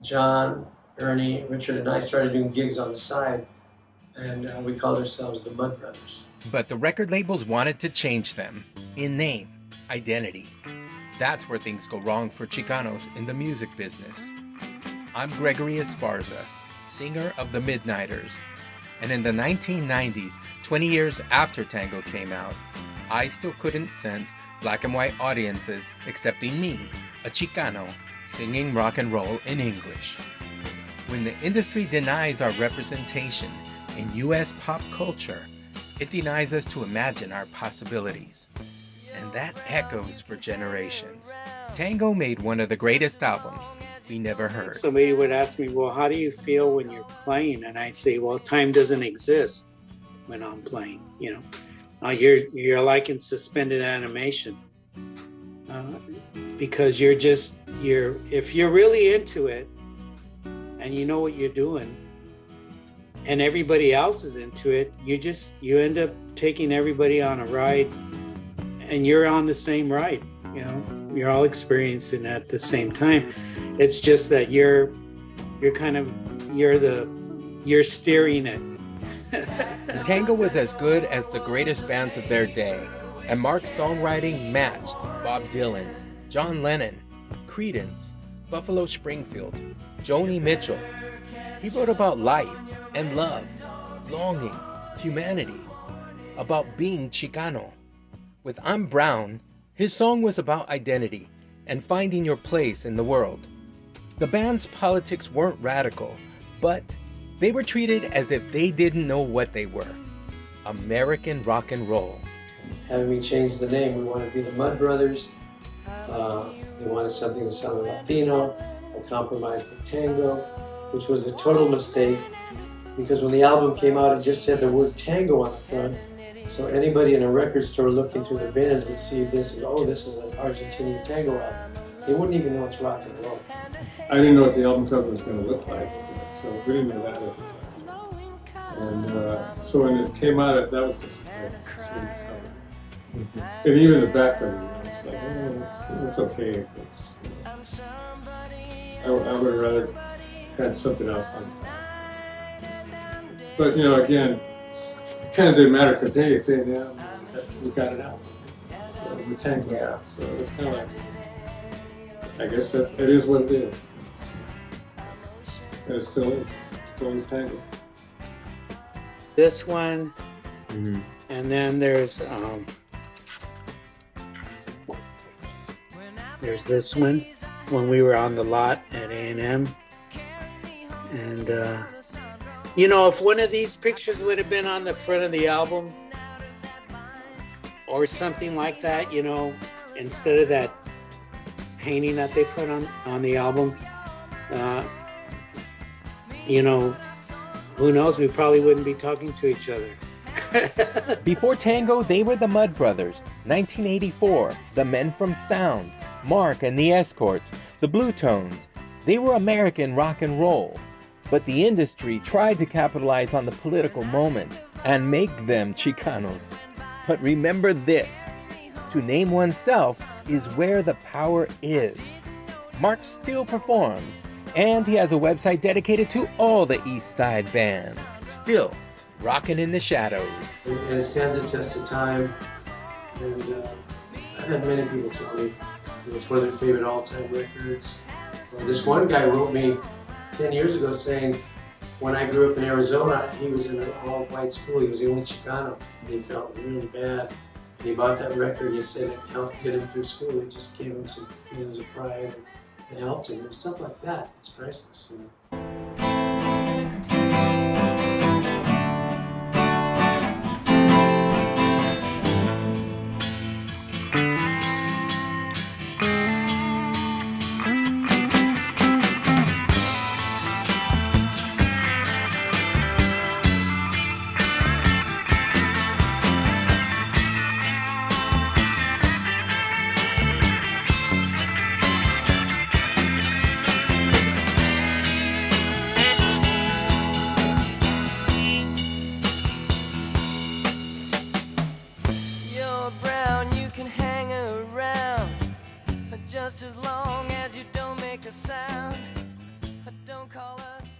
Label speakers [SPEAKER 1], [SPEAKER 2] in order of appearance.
[SPEAKER 1] John, Ernie, Richard, and I started doing gigs on the side, and we called ourselves the Mud Brothers.
[SPEAKER 2] But the record labels wanted to change them in name, identity. That's where things go wrong for Chicanos in the music business. I'm Gregory Esparza, singer of the Midnighters. And in the 1990s, 20 years after Tango came out, I still couldn't sense black and white audiences accepting me, a Chicano, singing rock and roll in English. When the industry denies our representation in U.S. pop culture, it denies us to imagine our possibilities. And that echoes for generations. Tango made one of the greatest albums we never heard.
[SPEAKER 3] Somebody would ask me, well, how do you feel when you're playing? And I'd say, well, time doesn't exist when I'm playing, you know. You're like in suspended animation. Because if you're really into it and you know what you're doing and everybody else is into it, you end up taking everybody on a ride and you're on the same ride, you know, you're all experiencing it at the same time. It's just that you're steering it.
[SPEAKER 2] Tango was as good as the greatest bands of their day, and Mark's songwriting matched Bob Dylan, John Lennon, Creedence, Buffalo Springfield, Joni Mitchell. He wrote about life and love, longing, humanity, about being Chicano. With I'm Brown, his song was about identity and finding your place in the world. The band's politics weren't radical, but they were treated as if they didn't know what they were. American rock and roll.
[SPEAKER 1] Having me change the name, we wanted to be the Mud Brothers. They wanted something that sounded Latino. I compromised with Tango, which was a total mistake because when the album came out, it just said the word Tango on the front. So anybody in a record store looking through the bins would see this and go, oh, this is an Argentinian tango album. They wouldn't even know it's rock and roll.
[SPEAKER 4] I didn't know what the album cover was going to look like, so we didn't know that at the time. And so when it came out, that was disappointing. And even the back cover, you know, it's like, oh, it's okay. I would have rather had something else on top. But, you know, again, it kind of didn't matter because, hey, it's A&M, we got it out. So we tanked it out. So it's kind of like, I guess that it is what it is. And it still is. It still is Tango.
[SPEAKER 3] This one, and then there's this one when we were on the lot at A&M. And, you know, if one of these pictures would have been on the front of the album or something like that, you know, instead of that painting that they put on the album, you know, who knows, we probably wouldn't be talking to each other.
[SPEAKER 2] Before Tango, they were the Mud Brothers. 1984, the Men from Sound, Mark and the Escorts, the Blue Tones. They were American rock and roll. But the industry tried to capitalize on the political moment and make them Chicanos. But remember this, to name oneself is where the power is. Mark still performs, and he has a website dedicated to all the East Side bands. Still rocking in the shadows.
[SPEAKER 1] And it stands the test of time. And I've had many people tell me it's one of their favorite all-time records. This one guy wrote me 10 years ago saying, when I grew up in Arizona, he was in an all-white school. He was the only Chicano. And he felt really bad. And he bought that record. He said it helped get him through school. It just gave him some feelings of pride and helped him. And stuff like that. It's priceless. You know?
[SPEAKER 5] call us